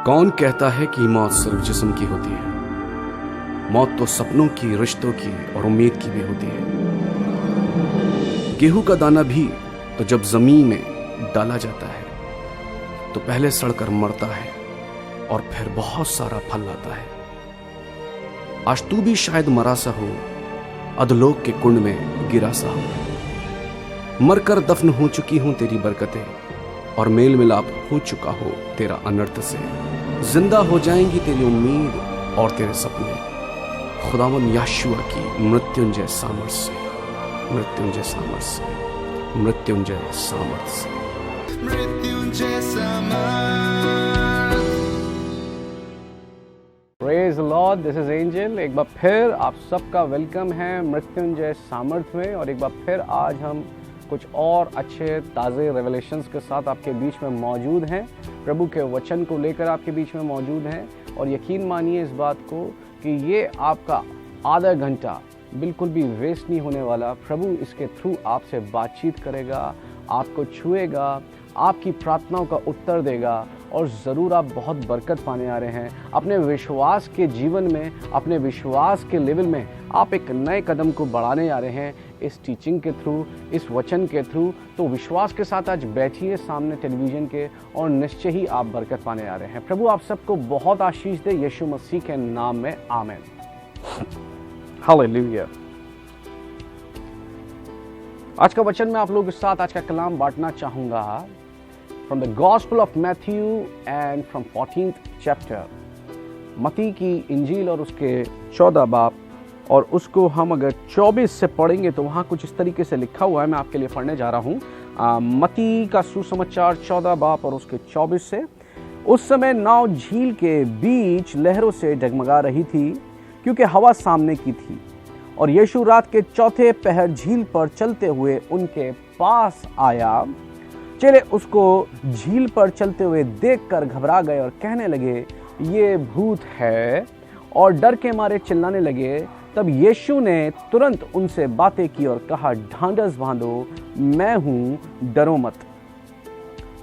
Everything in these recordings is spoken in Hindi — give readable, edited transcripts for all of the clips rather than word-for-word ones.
कौन कहता है कि मौत सिर्फ जिस्म की होती है? मौत तो सपनों की, रिश्तों की और उम्मीद की भी होती है। गेहूं का दाना भी तो जब जमीन में डाला जाता है तो पहले सड़कर मरता है और फिर बहुत सारा फल लाता है। आज तू भी शायद मरा सा हो, अधलोक के कुंड में गिरा सा हो। मरकर दफन हो चुकी हूं तेरी बरकतें और मेल मिलाप हो चुका हो तेरा अनर्थ से। जिंदा हो जाएंगी तेरी उम्मीद और तेरे सपने, खुदावन याशुआ की मृत्युंजय सामर्थ्य से, मृत्युंजय सामर्थ्य से, मृत्युंजय सामर्थ्य से, मृत्युंजय सामर्थ्य। Praise Lord, this is angel. एक बार फिर आप सबका वेलकम है मृत्युंजय सामर्थ्य में। और एक बार फिर आज हम कुछ और अच्छे ताज़े रेवलेशंस के साथ आपके बीच में मौजूद हैं, प्रभु के वचन को लेकर आपके बीच में मौजूद हैं। और यकीन मानिए इस बात को कि ये आपका आधा घंटा बिल्कुल भी वेस्ट नहीं होने वाला। प्रभु इसके थ्रू आपसे बातचीत करेगा, आपको छुएगा, आपकी प्रार्थनाओं का उत्तर देगा और ज़रूर आप बहुत बरकत पाने आ रहे हैं। अपने विश्वास के जीवन में, अपने विश्वास के लेवल में आप एक नए कदम को बढ़ाने आ रहे हैं इस टीचिंग के थ्रू, इस वचन के थ्रू। तो विश्वास के साथ आज बैठिए सामने टेलीविज़न के और निश्चय ही आप बरकत पाने आ रहे हैं। प्रभु आप सबको बहुत आशीष दे यीशु मसीह के नाम में, आमीन। हालेलुया। आज का वचन मैं आप लोगों के साथ आज का कलाम बांटना चाहूँगा from the gospel of Matthew and from 14th chapter. मती की इंजील और उसके 14 बाब, और उसको हम अगर 24 से पढ़ेंगे तो वहाँ कुछ इस तरीके से लिखा हुआ है। मैं आपके लिए पढ़ने जा रहा हूँ मती का सुसमाचार 14 बाब और उसके 24 से। उस समय नाव झील के बीच लहरों से डगमगा रही थी क्योंकि हवा सामने की थी। और यीशु रात के चौथे पहर झील पर चलते हुए उनके पास आया। चेले उसको झील पर चलते हुए देखकर घबरा गए और कहने लगे, ये भूत है, और डर के मारे चिल्लाने लगे। तब यीशु ने तुरंत उनसे बातें की और कहा, ढांढस बांधो, मैं हूँ, डरो मत।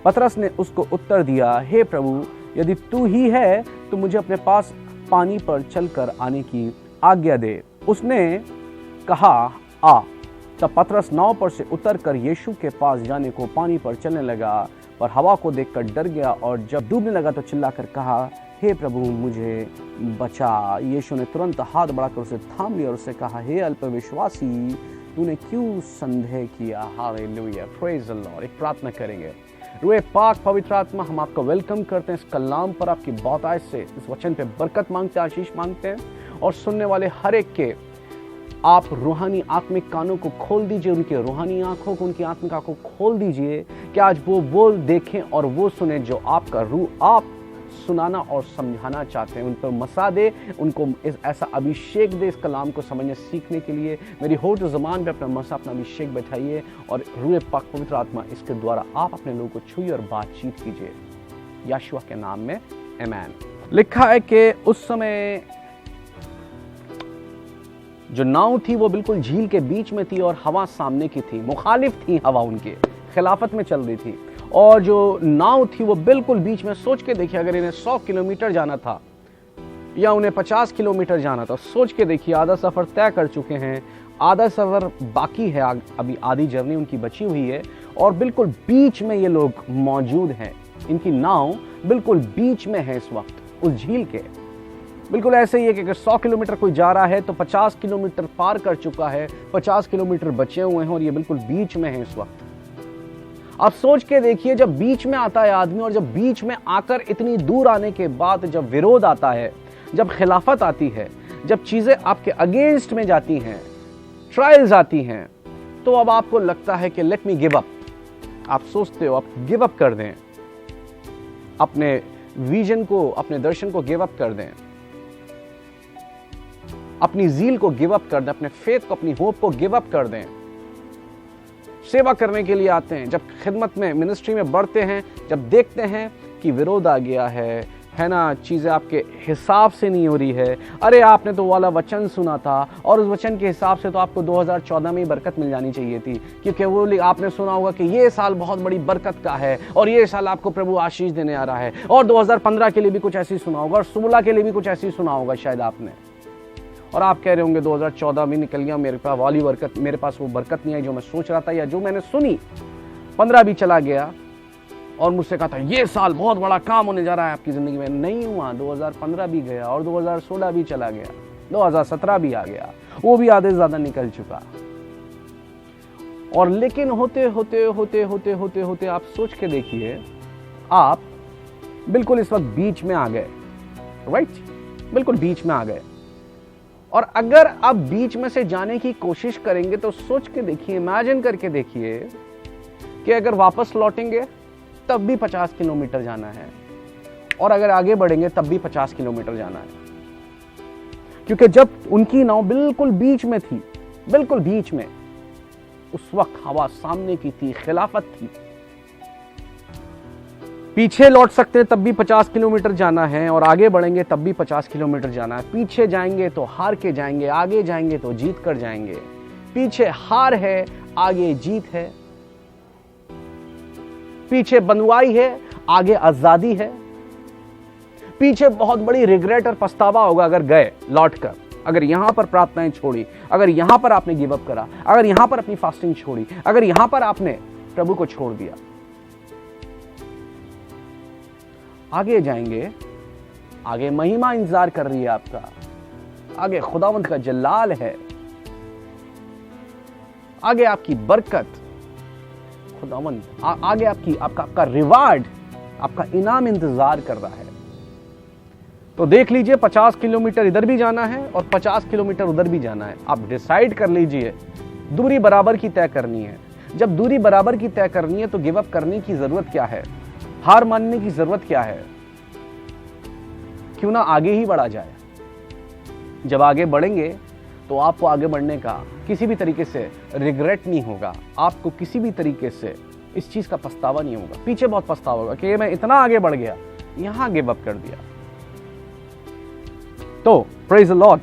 पतरस ने उसको उत्तर दिया, हे प्रभु, यदि तू ही है तो मुझे अपने पास पानी पर चलकर आने की आज्ञा दे। उसने कहा, आ। तब पतरस नाव पर से उतरकर यीशु के पास जाने को पानी पर चलने लगा, पर हवा को देखकर डर गया और जब डूबने लगा तो चिल्लाकर कहा, हे प्रभु, मुझे बचा। यीशु ने तुरंत हाथ बढ़ाकर उसे थाम लिया और उससे कहा, हे अल्पविश्वासी, तूने क्यों संदेह किया। Hallelujah, praise the Lord. एक प्रार्थना करेंगे। रुए पाक पवित्र आत्मा, हम आपका वेलकम करते हैं इस कलाम पर, आपकी बहुतायत से इस वचन पे बरकत मांगते हैं, आशीष मांगते हैं। और सुनने वाले हर एक के आप रूहानी आत्मिक कानों को खोल दीजिए, उनके रूहानी आंखों को, उनकी आत्मिक आंखों को खोल दीजिए कि आज वो देखें और वो सुने जो आपका रूह आप सुनाना और समझाना चाहते हैं। उन पर मसा दे, उनको ऐसा अभिषेक दे इस कलाम को समझने सीखने के लिए। मेरी होठ ज़बान पे अपना मसा, अपना अभिषेक बैठाइए और रूह पाक पवित्र आत्मा इसके द्वारा आप अपने लोगों को छुइए और बातचीत कीजिए, यीशु के नाम में, आमीन। लिखा है कि उस समय जो नाव थी वो बिल्कुल झील के बीच में थी और हवा सामने की थी, मुखालिफ थी हवा, उनके खिलाफत में चल रही थी। और जो नाव थी वो बिल्कुल बीच में। सोच के देखिए, अगर इन्हें 100 किलोमीटर जाना था या उन्हें 50 किलोमीटर जाना था, सोच के देखिए, आधा सफ़र तय कर चुके हैं, आधा सफ़र बाकी है, अभी आधी जर्नी उनकी बची हुई है और बिल्कुल बीच में ये लोग मौजूद हैं। इनकी नाव बिल्कुल बीच में है इस वक्त उस झील के। बिल्कुल ऐसे ही है कि अगर 100 किलोमीटर कोई जा रहा है तो 50 किलोमीटर पार कर चुका है, 50 किलोमीटर बचे हुए हैं और ये बिल्कुल बीच में है इस वक्त। आप सोच के देखिए, जब बीच में आता है आदमी और जब बीच में आकर इतनी दूर आने के बाद जब विरोध आता है, जब खिलाफत आती है, जब चीज़ें आपके अगेंस्ट में जाती हैं, ट्रायल्स आती हैं, तो अब आपको लगता है कि लेट मी गिव अप। आप सोचते हो आप गिव अप कर दें, अपने विजन को, अपने दर्शन को गिव अप कर दें, अपनी ज़ील को गिव अप कर दें, अपने फेथ को, अपनी होप को गिव अप कर दें। सेवा करने के लिए आते हैं, जब खिदमत में, मिनिस्ट्री में बढ़ते हैं, जब देखते हैं कि विरोध आ गया है, है ना, चीज़ें आपके हिसाब से नहीं हो रही है। अरे आपने तो वाला वचन सुना था और उस वचन के हिसाब से तो आपको 2014 में ही बरकत मिल जानी चाहिए थी, क्योंकि वो आपने सुना होगा कि ये साल बहुत बड़ी बरकत का है और ये साल आपको प्रभु आशीष देने आ रहा है। और 2015 के लिए भी कुछ ऐसी सुना होगा और 16 के लिए भी कुछ ऐसी सुना होगा शायद आपने। और आप कह रहे होंगे 2014 भी निकल गया, मेरे पास वाली बरकत, मेरे पास वो बरकत नहीं आई जो मैं सोच रहा था या जो मैंने सुनी। 15 भी चला गया और मुझसे कहा था ये साल बहुत बड़ा काम होने जा रहा है आपकी जिंदगी में। नहीं हुआ, 2015 भी गया और 2016 भी चला गया, 2017 भी आ गया, वो भी आधे से ज्यादा निकल चुका। और लेकिन होते होते होते होते होते होते आप सोच के देखिए, आप बिल्कुल इस वक्त बीच में आ गए, राइट, बिल्कुल बीच में आ गए। और अगर आप बीच में से जाने की कोशिश करेंगे तो सोच के देखिए, इमेजिन करके देखिए कि अगर वापस लौटेंगे तब भी 50 किलोमीटर जाना है और अगर आगे बढ़ेंगे तब भी 50 किलोमीटर जाना है। क्योंकि जब उनकी नाव बिल्कुल बीच में थी, बिल्कुल बीच में, उस वक्त हवा सामने की थी, खिलाफत थी। पीछे लौट सकते हैं तब भी 50 किलोमीटर जाना है और आगे बढ़ेंगे तब भी 50 किलोमीटर जाना है। पीछे जाएंगे तो हार के जाएंगे, आगे जाएंगे तो जीत कर जाएंगे। पीछे हार है, आगे जीत है। पीछे बंधुआई है, आगे आजादी है। पीछे बहुत बड़ी रिग्रेट और पछतावा होगा अगर गए लौटकर, अगर यहां पर प्रार्थनाएं छोड़ी, अगर यहां पर आपने गिव अप करा, अगर यहां पर अपनी फास्टिंग छोड़ी, अगर यहां पर आपने प्रभु को छोड़ दिया। आगे जाएंगे, आगे महिमा इंतजार कर रही है आपका, आगे खुदावंत का जलाल है, आगे आपकी बरकत, खुदावंत आगे आपका रिवार्ड, आपका इनाम इंतजार कर रहा है। तो देख लीजिए, 50 किलोमीटर इधर भी जाना है और 50 किलोमीटर उधर भी जाना है। आप डिसाइड कर लीजिए, दूरी बराबर की तय करनी है। जब दूरी बराबर की तय करनी है तो गिव अप करने की जरूरत क्या है, हार मानने की जरूरत क्या है? क्यों ना आगे ही बढ़ा जाए। जब आगे बढ़ेंगे तो आपको आगे बढ़ने का किसी भी तरीके से रिग्रेट नहीं होगा, आपको किसी भी तरीके से इस चीज का पछतावा नहीं होगा। पीछे बहुत पछतावा होगा कि मैं इतना आगे बढ़ गया, यहां गिव अप कर दिया। तो प्रेज द लॉर्ड।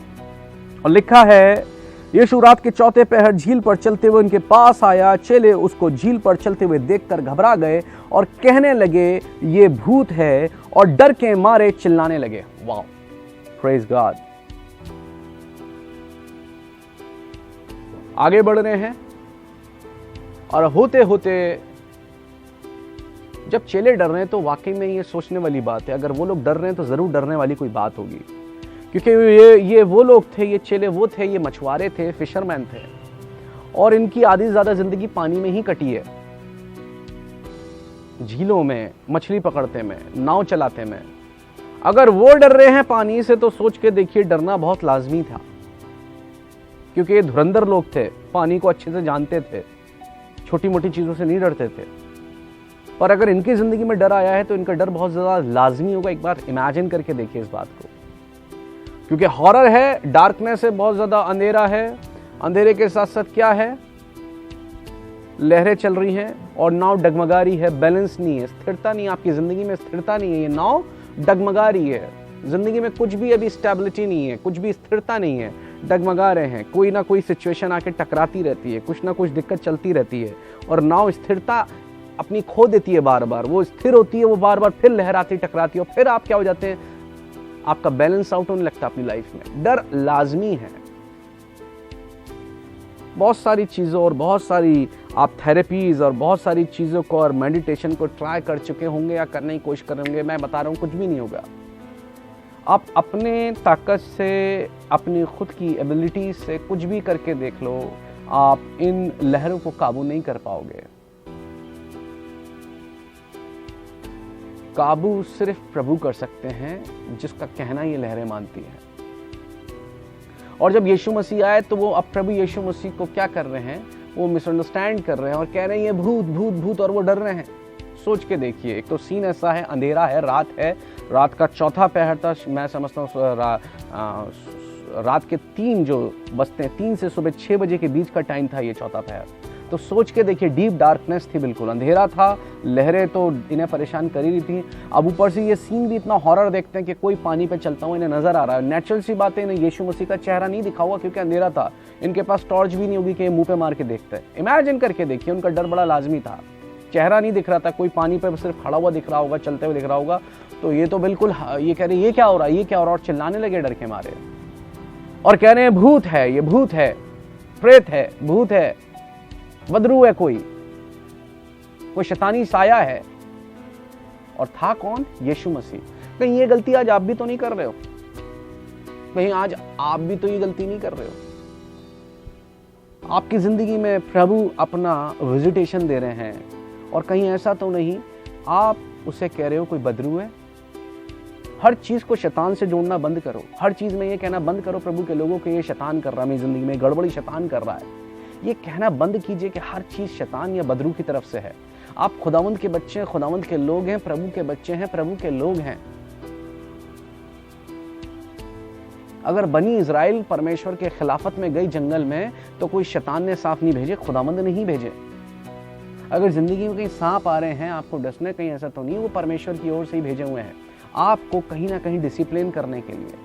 और लिखा है, यीशु रात के चौथे पहर झील पर चलते हुए उनके पास आया। चेले उसको झील पर चलते हुए देखकर घबरा गए और कहने लगे ये भूत है, और डर के मारे चिल्लाने लगे। Wow, praise God. आगे बढ़ रहे हैं और होते होते जब चेले डर रहे हैं तो वाकई में ये सोचने वाली बात है, अगर वो लोग डर रहे हैं तो जरूर डरने वाली कोई बात होगी। क्योंकि ये वो लोग थे, ये चेले वो थे, ये मछुआरे थे, फिशरमैन थे, और इनकी आधी से ज्यादा जिंदगी पानी में ही कटी है, झीलों में, मछली पकड़ते में, नाव चलाते में। अगर वो डर रहे हैं पानी से तो सोच के देखिए, डरना बहुत लाजमी था, क्योंकि ये धुरंधर लोग थे, पानी को अच्छे से जानते थे, छोटी मोटी चीजों से नहीं डरते थे। पर अगर इनकी जिंदगी में डर आया है तो इनका डर बहुत ज्यादा लाजमी होगा। एक बार इमेजिन करके देखिए इस बात को, क्योंकि हॉरर है, डार्कनेस है, बहुत ज्यादा अंधेरा है। अंधेरे के साथ साथ क्या है, लहरें चल रही हैं और नाव डगमगा रही है, बैलेंस नहीं है, स्थिरता नहीं, आपकी जिंदगी में स्थिरता नहीं है, ये नाव डगमगा रही है। जिंदगी में कुछ भी अभी स्टेबिलिटी नहीं है, कुछ भी स्थिरता नहीं है, डगमगा रहे हैं। कोई ना कोई सिचुएशन आके टकराती रहती है, कुछ ना कुछ दिक्कत चलती रहती है और नाव स्थिरता अपनी खो देती है बार बार। वो स्थिर होती है, वो बार बार फिर लहराती टकराती है और फिर आप क्या हो जाते हैं, आपका बैलेंस आउट होने लगता है अपनी लाइफ में। डर लाजमी है। बहुत सारी चीज़ों और बहुत सारी आप थेरेपीज और बहुत सारी चीज़ों को और मेडिटेशन को ट्राई कर चुके होंगे या करने की कोशिश करेंगे। मैं बता रहा हूँ कुछ भी नहीं होगा। आप अपने ताकत से, अपनी खुद की एबिलिटी से कुछ भी करके देख लो, आप इन लहरों को काबू नहीं कर पाओगे। काबू सिर्फ प्रभु कर सकते हैं, जिसका कहना ये लहरें मानती हैं। और जब यीशु मसीह आए तो वो अब प्रभु यीशु मसीह को क्या कर रहे हैं, वो मिसअंडरस्टैंड कर रहे हैं और कह रहे हैं ये भूत भूत भूत, और वो डर रहे हैं। सोच के देखिए, एक तो सीन ऐसा है, अंधेरा है, रात है, रात का चौथा पहर था। मैं समझता हूँ रात के 3 जो बजते हैं, 3 से सुबह 6 बजे के बीच का टाइम था ये चौथा पहर। तो तो सोच के देखिए, डीप डार्कनेस थी, बिल्कुल अंधेरा था, लहरें तो इन्हें परेशान कर ही रही थी। अब ऊपर से ये सीन भी इतना हॉरर देखते हैं कि कोई पानी पे चलता हुआ इन्हें नजर आ रहा है। नेचुरल सी बात है, इन्हें यीशु मसीह का चेहरा नहीं दिखा हुआ क्योंकि अंधेरा था। इनके पास टॉर्च भी नहीं होगी कि मुंह पे मार के देखते हैं। इमेजिन करके देखिए, उनका डर बड़ा लाजमी था। चेहरा नहीं दिख रहा था, कोई पानी पे सिर्फ खड़ा हुआ दिख रहा होगा, चलते हुए दिख रहा होगा। तो ये तो बिल्कुल ये कह रहे ये क्या हो रहा है, ये क्या हो रहा है, और चिल्लाने लगे डर के मारे और कह रहे हैं भूत है, ये भूत है, प्रेत है, भूत है, बदरू है, कोई शैतानी साया है। और था कौन? यीशु मसीह। कहीं ये गलती आज आप भी तो नहीं कर रहे हो? कहीं आज आप भी तो ये गलती नहीं कर रहे हो? आपकी जिंदगी में प्रभु अपना विजिटेशन दे रहे हैं और कहीं ऐसा तो नहीं आप उसे कह रहे हो कोई बदरू है? हर चीज को शैतान से जोड़ना बंद करो। हर चीज में ये कहना बंद करो प्रभु के लोगों को, ये शैतान कर रहा है मेरी जिंदगी में, गड़बड़ी शैतान कर रहा है। ये कहना बंद कीजिए कि हर चीज शैतान या बदरू की तरफ से है। आप खुदावंद के बच्चे हैं, खुदावंद के लोग हैं, प्रभु के बच्चे हैं, प्रभु के लोग हैं। अगर बनी इज़राइल परमेश्वर के खिलाफत में गई जंगल में तो कोई शैतान ने सांप नहीं भेजे, खुदावंद ने ही भेजे। अगर जिंदगी में कहीं सांप आ रहे हैं आपको डसने, कहीं ऐसा तो नहीं, वो परमेश्वर की ओर से ही भेजे हुए हैं आपको कहीं ना कहीं डिसिप्लिन करने के लिए।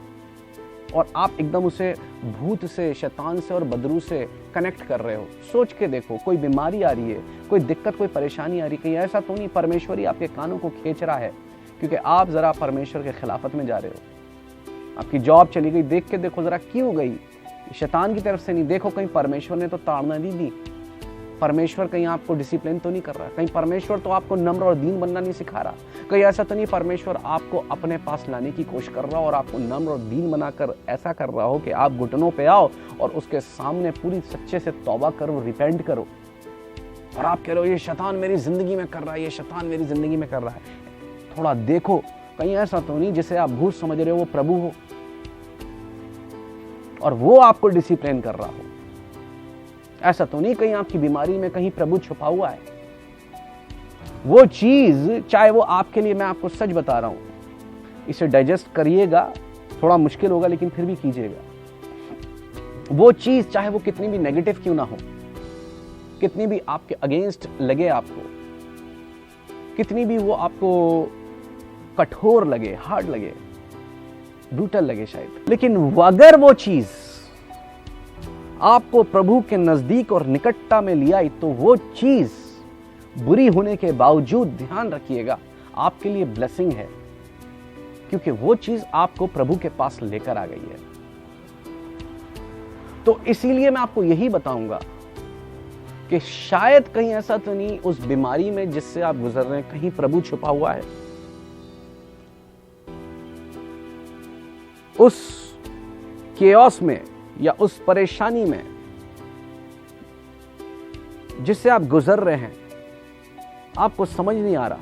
और आप एकदम उसे भूत से, शैतान से और बदरू से कनेक्ट कर रहे हो। सोच के देखो, कोई बीमारी आ रही है, कोई दिक्कत, कोई परेशानी आ रही है, कहीं ऐसा तो नहीं परमेश्वर ही आपके कानों को खींच रहा है क्योंकि आप जरा परमेश्वर के खिलाफत में जा रहे हो। आपकी जॉब चली गई, देख के देखो जरा क्यों गई, शैतान की तरफ से नहीं, देखो कहीं परमेश्वर ने तो ताड़ना नहीं दी, परमेश्वर कहीं आपको डिसिप्लिन तो नहीं कर रहा, कहीं परमेश्वर तो आपको नम्र और दीन बनना नहीं सिखा रहा, कहीं ऐसा तो नहीं परमेश्वर आपको अपने पास लाने की कोशिश कर रहा हो और आपको नम्र और दीन बनाकर ऐसा कर रहा हो कि आप घुटनों पे आओ और उसके सामने पूरी सच्चे से तौबा करो, रिपेंट करो। और आप कह रहे हो ये शैतान मेरी जिंदगी में कर रहा है, ये शैतान मेरी जिंदगी में कर रहा है। थोड़ा देखो कहीं ऐसा तो नहीं जिसे आप भूत समझ रहे हो वो प्रभु हो और वो आपको डिसिप्लिन कर रहा हो। ऐसा तो नहीं कहीं आपकी बीमारी में कहीं प्रभु छुपा हुआ है। वो चीज चाहे वो आपके लिए, मैं आपको सच बता रहा हूं, इसे डाइजेस्ट करिएगा, थोड़ा मुश्किल होगा लेकिन फिर भी कीजिएगा। वो चीज चाहे वो कितनी भी नेगेटिव क्यों ना हो, कितनी भी आपके अगेंस्ट लगे, आपको कितनी भी वो आपको कठोर लगे, हार्ड लगे, ब्रूटल लगे शायद, लेकिन अगर वो चीज आपको प्रभु के नजदीक और निकटता में ले आई तो वो चीज बुरी होने के बावजूद, ध्यान रखिएगा, आपके लिए ब्लेसिंग है क्योंकि वो चीज आपको प्रभु के पास लेकर आ गई है। तो इसीलिए मैं आपको यही बताऊंगा कि शायद कहीं ऐसा तो नहीं उस बीमारी में जिससे आप गुजर रहे हैं कहीं प्रभु छुपा हुआ है। उस केओस में या उस परेशानी में जिससे आप गुजर रहे हैं, आपको समझ नहीं आ रहा,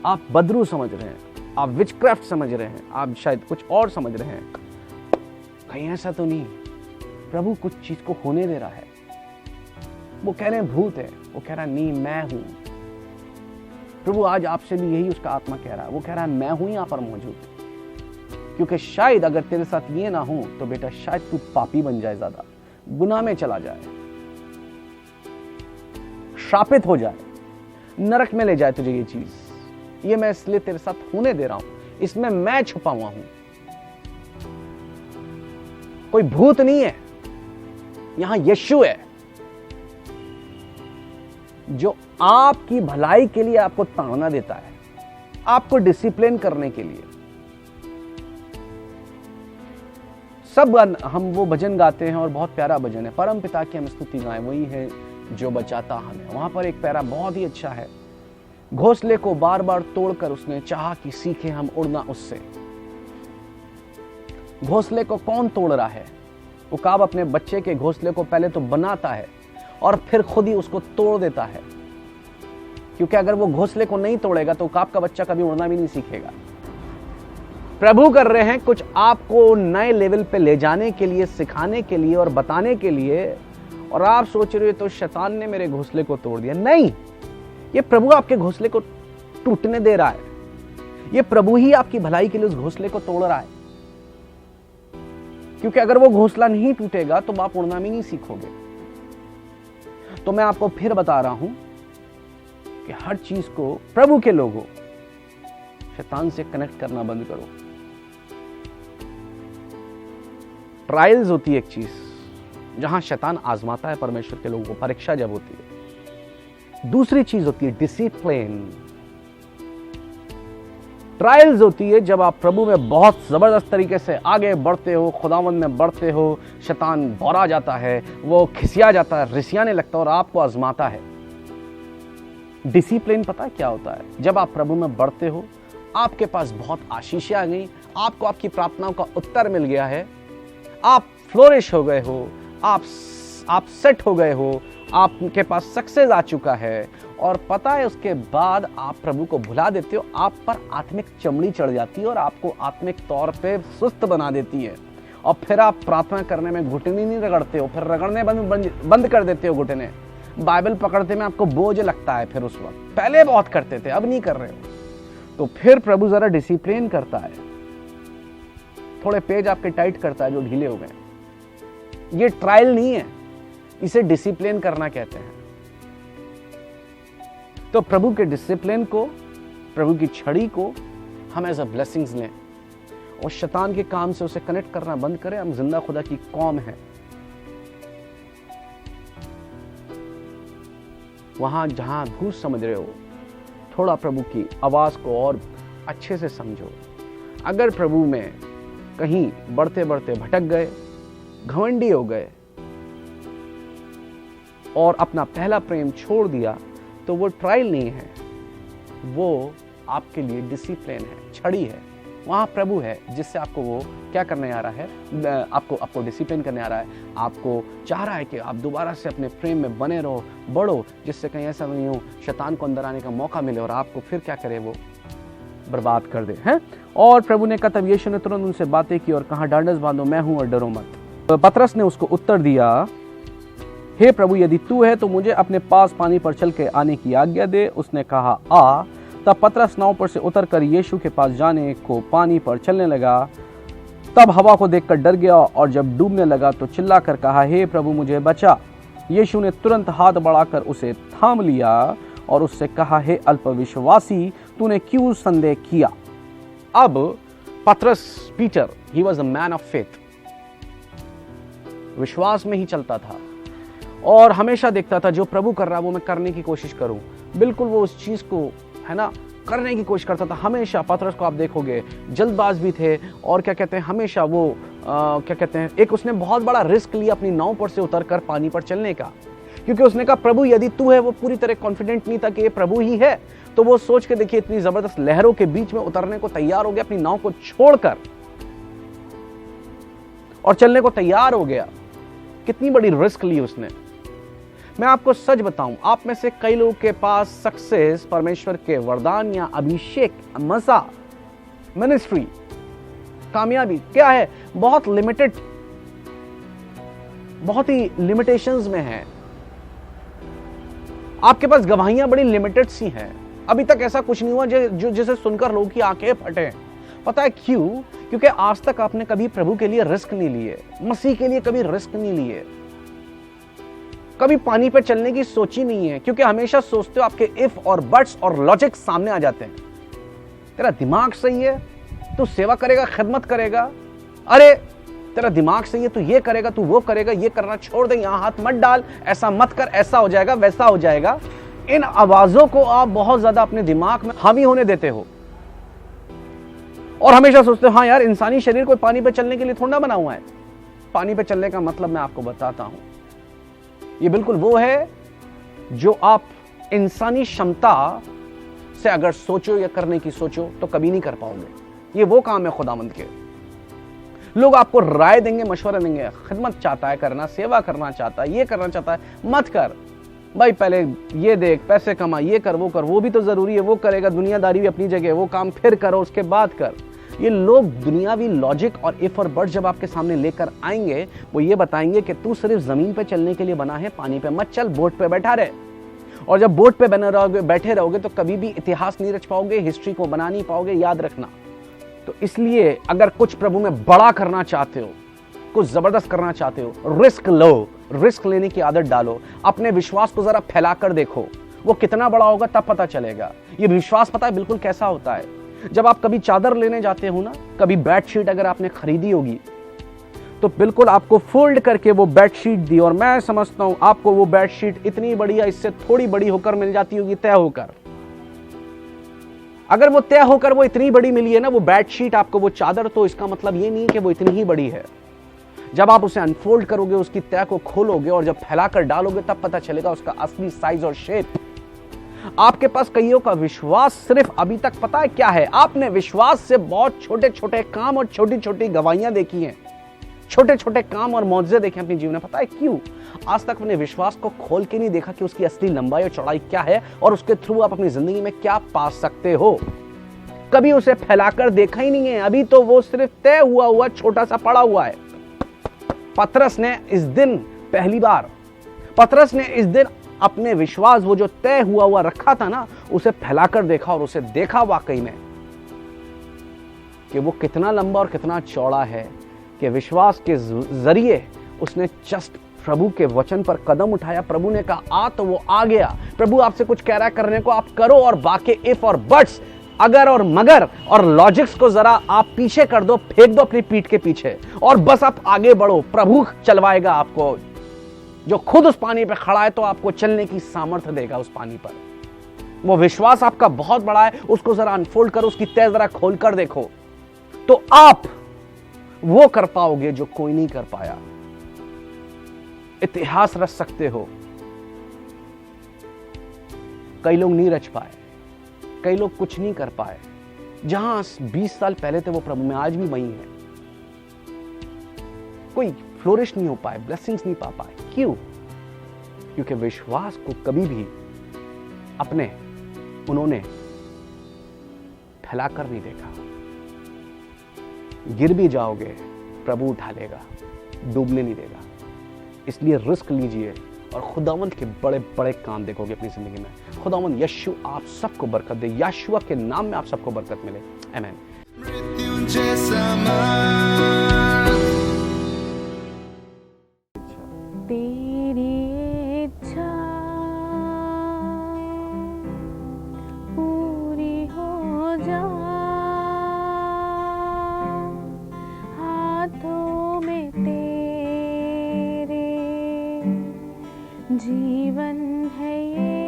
आप बदरू समझ रहे हैं, आप विचक्राफ्ट समझ रहे हैं, आप शायद कुछ और समझ रहे हैं, कहीं ऐसा तो नहीं प्रभु कुछ चीज को होने दे रहा है। वो कह रहे हैं भूत है, वो कह रहा है नहीं मैं हूं। प्रभु आज आपसे भी यही उसका आत्मा कह रहा है, वो कह रहा है मैं हूं यहां पर मौजूद। क्योंकि शायद अगर तेरे साथ ये ना हो तो बेटा शायद तू पापी बन जाए, ज्यादा गुनाह में चला जाए, श्रापित हो जाए, नरक में ले जाए तुझे ये चीज। ये मैं इसलिए तेरे साथ होने दे रहा हूं, इसमें मैं छुपा हुआ हूं। कोई भूत नहीं है, यहां यीशु है जो आपकी भलाई के लिए आपको ताड़ना देता है, आपको डिसिप्लिन करने के लिए। सब हम वो भजन गाते हैं और बहुत प्यारा भजन है, परम पिता की हम स्तुति गाएं, वही है जो बचाता हमें। वहां पर एक पैरा बहुत ही अच्छा है, घोंसले को बार बार तोड़कर उसने चाहा कि सीखे हम उड़ना उससे। घोंसले को कौन तोड़ रहा है? उकाब अपने बच्चे के घोंसले को पहले तो बनाता है और फिर खुद ही उसको तोड़ देता है, क्योंकि अगर वो घोंसले को नहीं तोड़ेगा तो उकाब का बच्चा कभी उड़ना भी नहीं सीखेगा। प्रभु कर रहे हैं कुछ आपको नए लेवल पे ले जाने के लिए, सिखाने के लिए और बताने के लिए, और आप सोच रहे हो तो शैतान ने मेरे घोंसले को तोड़ दिया। नहीं, ये प्रभु आपके घोंसले को टूटने दे रहा है, ये प्रभु ही आपकी भलाई के लिए उस घोंसले को तोड़ रहा है। क्योंकि अगर वो घोंसला नहीं टूटेगा तो आप उड़ना भी नहीं सीखोगे। तो मैं आपको फिर बता रहा हूं कि हर चीज को प्रभु के लोगों शैतान से कनेक्ट करना बंद करो। ट्रायल्स होती है एक चीज जहां शैतान आजमाता है परमेश्वर के लोगों को, परीक्षा जब होती है। दूसरी चीज होती है डिसिप्लिन। ट्रायल्स होती है जब आप प्रभु में बहुत जबरदस्त तरीके से आगे बढ़ते हो, खुदावंद में बढ़ते हो, शैतान भौरा जाता है, वो खिसिया जाता है, रिसियाने लगता है और आपको आजमाता है। डिसिप्लिन पता है क्या होता है? जब आप प्रभु में बढ़ते हो, आपके पास बहुत आशीषें आ गई, आपको आपकी प्रार्थनाओं का उत्तर मिल गया है, आप फ्लोरिश हो गए हो, आप सेट हो गए हो, आपके पास सक्सेस आ चुका है, और पता है उसके बाद आप प्रभु को भुला देते हो, आप पर आत्मिक चमड़ी चढ़ जाती है और आपको आत्मिक तौर पे सुस्त बना देती है, और फिर आप प्रार्थना करने में घुटने नहीं रगड़ते हो, फिर रगड़ने बंद कर देते हो घुटने। बाइबल पकड़ते में आपको बोझ लगता है। फिर उस वक्त पहले बहुत करते थे, अब नहीं कर रहे हो, तो फिर प्रभु जरा डिसिप्लिन करता है, थोड़े पेज आपके टाइट करता है जो ढीले हो गए। ये ट्रायल नहीं है, इसे डिसिप्लिन करना कहते हैं। तो प्रभु के डिसिप्लिन को, प्रभु की छड़ी को हम एज अ ब्लेसिंग्स लें और शैतान के काम से उसे कनेक्ट करना बंद करें। हम जिंदा खुदा की कौम है। वहां जहां भूत समझ रहे हो, थोड़ा प्रभु की आवाज को और अच्छे से समझो। अगर प्रभु में कहीं बढ़ते बढ़ते भटक गए, घमंडी हो गए और अपना पहला प्रेम छोड़ दिया, तो वो ट्रायल नहीं है, वो आपके लिए डिसिप्लिन है, छड़ी है। वहां प्रभु है जिससे आपको वो क्या करने आ रहा है, आपको डिसिप्लिन करने आ रहा है, आपको चाह रहा है कि आप दोबारा से अपने प्रेम में बने रहो, बढ़ो, जिससे कहीं ऐसा नहीं हो शैतान को अंदर आने का मौका मिले और आपको फिर क्या करे, वो बर्बाद कर दे हैं। और प्रभु ने कहा, तब यीशु ने तुरंत उनसे बातें की और कहा, ढांढस बांधो, मैं हूं और डरो मत। पतरस ने उसको उत्तर दिया, हे प्रभु, यदि तू है तो मुझे अपने पास पानी पर चल के आने की आज्ञा दे। उसने कहा, आ। तब पतरस नाव पर से उतरकर यीशु के पास जाने को पानी पर चलने लगा। तब हवा को देखकर डर गया और जब डूबने लगा तो चिल्लाकर कहा, हे प्रभु, मुझे बचा। यीशु ने तुरंत हाथ बढ़ाकर उसे थाम लिया और उससे कहा, हे अल्पविश्वासी, तूने क्यों संदेह किया। अब पतरस, Peter, he was a man of faith, विश्वास में ही चलता था और हमेशा देखता था जो प्रभु कर रहा है वो मैं करने की कोशिश करूं। बिल्कुल वो उस चीज को, है ना, करने की कोशिश करता था। हमेशा पतरस को आप देखोगे जल्दबाज भी थे और क्या कहते हैं, हमेशा वो क्या कहते हैं, एक उसने बहुत बड़ा रिस्क लिया अपनी नाव पर से उतरकर पानी पर चलने का, क्योंकि उसने कहा, प्रभु यदि तू है। वो पूरी तरह कॉन्फिडेंट नहीं था कि ये प्रभु ही है। तो वो सोच के देखिए, इतनी जबरदस्त लहरों के बीच में उतरने को तैयार हो गया, अपनी नाव को छोड़कर, और चलने को तैयार हो गया। कितनी बड़ी रिस्क ली उसने। मैं आपको सच बताऊं, आप में से कई लोगों के पास सक्सेस, परमेश्वर के वरदान या अभिषेक, मजा, मिनिस्ट्री, कामयाबी क्या है, बहुत लिमिटेड, बहुत ही लिमिटेशंस में है। आपके पास गवाहियां बड़ी लिमिटेड सी हैं। अभी तक ऐसा कुछ नहीं हुआ जो जिसे सुनकर लोगों की आंखें फटे। पता है क्यों? क्योंकि आज तक आपने कभी प्रभु के लिए रिस्क नहीं लिए, मसीह के लिए कभी रिस्क नहीं लिए, कभी पानी पे चलने की सोची नहीं है, क्योंकि हमेशा सोचते हो आपके इफ और बट्स और लॉजिक सामने आ जाते हैं। तेरा दिमाग सही है, तू सेवा करेगा, खिदमत करेगा, अरे तेरा दिमाग सही है, तू ये करेगा, तू वो करेगा, ये करना छोड़ दे, यहां हाथ मत डाल, ऐसा मत कर, ऐसा हो जाएगा, वैसा हो जाएगा। इन आवाजों को आप बहुत ज्यादा अपने दिमाग में हावी होने देते हो और हमेशा सोचते हो, हाँ यार, इंसानी शरीर को पानी पे चलने के लिए थोड़ा बना हुआ है। पानी पे चलने का मतलब मैं आपको बताता हूं, ये बिल्कुल वो है जो आप इंसानी क्षमता से अगर सोचो या करने की सोचो तो कभी नहीं कर पाओगे। ये वो काम है खुदावंद के। लोग आपको राय देंगे, मशवरा देंगे, खिदमत चाहता है करना, सेवा करना चाहता है, ये करना चाहता है, मत कर भाई, पहले ये देख, पैसे कमा, ये कर, वो कर, वो भी तो जरूरी है, वो करेगा, दुनियादारी भी अपनी जगह, वो काम फिर करो, उसके बाद कर। ये लोग दुनियावी लॉजिक और इफ और बट जब आपके सामने लेकर आएंगे, वो ये बताएंगे कि तू सिर्फ जमीन पे चलने के लिए बना है, पानी पे मत चल, बोट पे बैठा रहे। और जब बोट पे बने रहोगे, बैठे रहोगे, तो कभी भी इतिहास नहीं रच पाओगे, हिस्ट्री को बना नहीं पाओगे, याद रखना। तो इसलिए अगर कुछ प्रभु में बड़ा करना चाहते हो कुछ जबरदस्त करना चाहते हो, रिस्क लो, रिस्क लेने की आदत डालो। अपने विश्वास को जरा फैलाकर देखो, वो कितना बड़ा होगा तब पता चलेगा। ये विश्वास पता है बिल्कुल कैसा होता है? जब आप कभी चादर लेने जाते हो ना, कभी बेडशीट अगर आपने खरीदी होगी तो बिल्कुल आपको फोल्ड करके वो बेडशीट दी, और मैं समझता हूं आपको वो बेडशीट इतनी बड़ी या इससे थोड़ी बड़ी होकर मिल जाती होगी, तय होकर। अगर वो तय होकर वो इतनी बड़ी मिली है ना वो बेडशीट आपको, वो चादर, तो इसका मतलब ये नहीं कि वो इतनी ही बड़ी है। जब आप उसे अनफोल्ड करोगे, उसकी तय को खोलोगे और जब फैलाकर डालोगे तब पता चलेगा उसका असली साइज और शेप। आपके पास कईयों का विश्वास सिर्फ अभी तक पता है क्या है? आपने विश्वास से बहुत छोटे छोटे काम और छोटी छोटी गवाहियां देखी हैं, छोटे छोटे काम और मौजज़े देखे अपने जीवन में। पता है क्यों? आज तक अपने विश्वास को खोल के नहीं देखा कि उसकी असली लंबाई और चौड़ाई क्या है और उसके थ्रू आप अपनी जिंदगी में क्या पा सकते हो। कभी उसे फैलाकर देखा ही नहीं है। अभी तो वो सिर्फ तय हुआ छोटा सा पड़ा हुआ है। पतरस ने इस दिन पहली बार, पतरस ने इस दिन अपने विश्वास, वो जो तय हुआ रखा था ना, उसे फैलाकर देखा और उसे देखा वाकई में कि वो कितना लंबा और कितना चौड़ा है, कि विश्वास के जरिए उसने जस्ट प्रभु के वचन पर कदम उठाया। प्रभु ने कहा आ, तो वो आ गया। प्रभु आपसे कुछ कह रहा है करने को, आप करो, और बाकी इफ और बट्स, अगर और मगर और लॉजिक्स को जरा आप पीछे कर दो, फेंक दो अपनी पीठ के पीछे और बस आप आगे बढ़ो। प्रभु चलवाएगा आपको, जो खुद उस पानी पे खड़ा है तो आपको चलने की सामर्थ्य देगा उस पानी पर। वो विश्वास आपका बहुत बड़ा है, उसको जरा अनफोल्ड करो, उसकी तह जरा खोल कर देखो, तो आप वो कर पाओगे जो कोई नहीं कर पाया। इतिहास रच सकते हो। कई लोग नहीं रच पाए, कई लोग कुछ नहीं कर पाए। जहां 20 साल पहले थे वो प्रभु में आज भी वही है। कोई फ्लोरिश नहीं हो पाए, ब्लेसिंग्स नहीं पा पाए। क्यों? क्योंकि विश्वास को कभी भी अपने उन्होंने फैलाकर नहीं देखा। गिर भी जाओगे प्रभु उठा लेगा, डूबने नहीं देगा। इसलिए रिस्क लीजिए और खुदावंद के बड़े बड़े काम देखोगे अपनी जिंदगी में। खुदावंद यीशु आप सबको बरकत दे। यीशुआ के नाम में आप सबको बरकत मिले। आमीन। तेरी इच्छा पूरी हो जा, हाथों में तेरे जीवन है ये।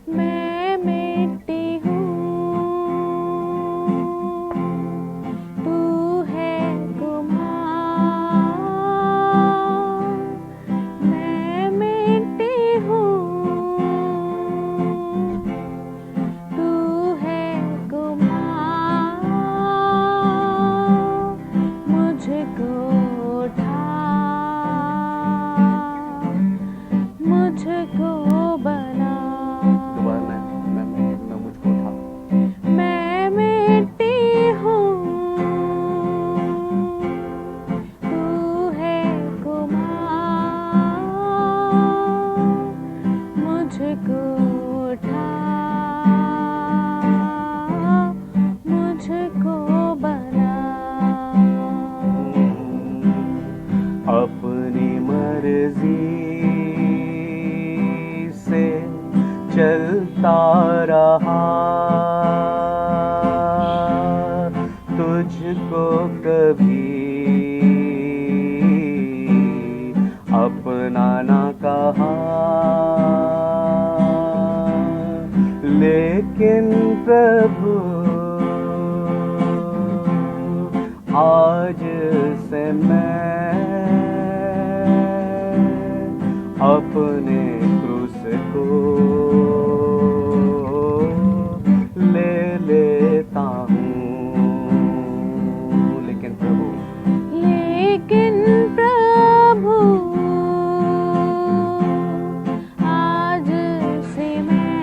मैं मिट्टी हूँ, तू है कुम्हार। मैं मिट्टी हूँ, तू है कुम्हार। मुझको उठा, मुझको बना। मैं मुझको उठा। मैं मिट्टी हूँ, तू है कुम्हार। मुझको उठा, मुझको बना। अपनी मर्जी से चलता रहा, तुझको कभी अपना ना कहा, लेकिन प्रभु आज से मैं अपने क्रूस को ले लेता हूँ। लेकिन प्रभु आज से मैं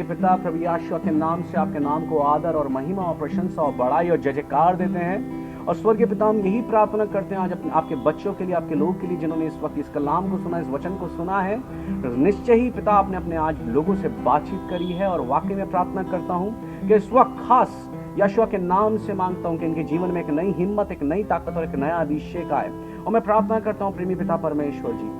पिता प्रभु यीशु के नाम से आपके नाम को आदर और महिमा और प्रशंसा और बड़ाई और जय जयकार देते हैं। और स्वर्गीय पिता हम यही प्रार्थना करते हैं आज अपने आपके बच्चों के लिए, आपके लोगों के लिए जिन्होंने इस वक्त इस कलाम को सुना, इस वचन को सुना है, निश्चय ही पिता आपने अपने आज लोगों से बातचीत करी है। और वाकई में प्रार्थना करता हूँ कि इस वक्त खास यीशु के नाम से मांगता हूँ कि इनके जीवन में एक नई हिम्मत, एक नई ताकत और एक नया अभिषेक आए। और मैं प्रार्थना करता हूँ प्रेमी पिता परमेश्वर जी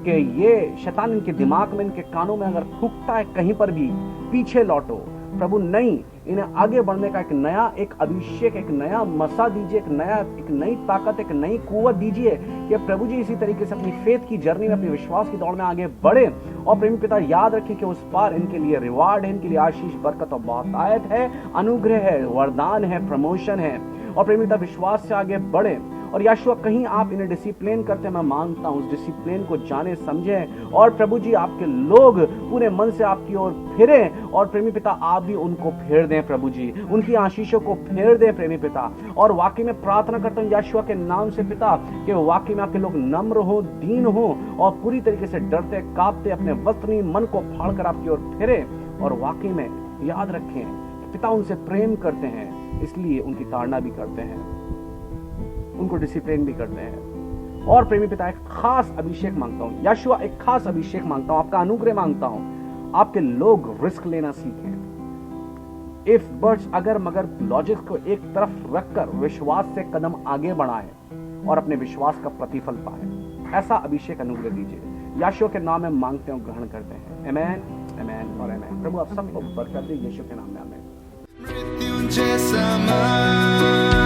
कि ये शैतान इनके दिमाग में, इनके कानों में अगर फूंकता है कहीं पर भी, पीछे लौटो प्रभु, नहीं, इन्हें आगे बढ़ने का एक नया, एक अभिषेक, एक नया मसा दीजिए, एक नई ताकत, एक नई कुवत दीजिए कि प्रभु जी इसी तरीके से अपनी फेथ की जर्नी में, अपनी विश्वास की दौड़ में आगे बढ़े। और प्रेमी पिता याद रखिए कि उस पार इनके लिए रिवार्ड है, इनके लिए आशीष, बरकत और बहुतायत है, अनुग्रह है, वरदान है, प्रमोशन है। और प्रेमी पिता विश्वास से आगे बढ़े। और यीशु कहीं आप इन्हें डिसिप्लिन करते हैं, मैं मांगता हूं उस डिसिप्लिन को जाने समझे। और प्रभु जी आपके लोग पूरे मन से आपकी ओर फिरे। और प्रेमी पिता आप भी उनको फेर दें प्रभु जी, उनकी आशीषों को फेर दें प्रेमी पिता। और वाकई में प्रार्थना करता हूं यीशु के नाम से पिता कि वाकई में आपके लोग नम्र हो, दीन हो और पूरी तरीके से डरते कांपते अपने वस्त्र मन को फाड़ कर आपकी ओर फिरे। और वाकई में याद रखें पिता उनसे प्रेम करते हैं, इसलिए उनकी ताड़ना भी करते हैं, उनको डिसिप्लिन भी करते हैं। और प्रेमी पिता एक खास अभिषेक मांगता हूं यीशु, एक खास अभिषेक मांगता हूं, आपका अनुग्रह मांगता हूं। आपके लोग रिस्क लेना सीखें। इफ बर्ड्स अगर मगर लॉजिक को एक तरफ रखकर विश्वास से कदम आगे बढ़ाएं और अपने विश्वास का प्रतिफल पाएं, ऐसा अभिषेक अनुग्रह दीजिए। यीशु के नाम में मांगते हैं, ग्रहण करते हैं। आमेन, आमेन और आमेन। प्रभु आप सबको बरकत दे यीशु के नाम में, आमेन। मृत्युंजय समान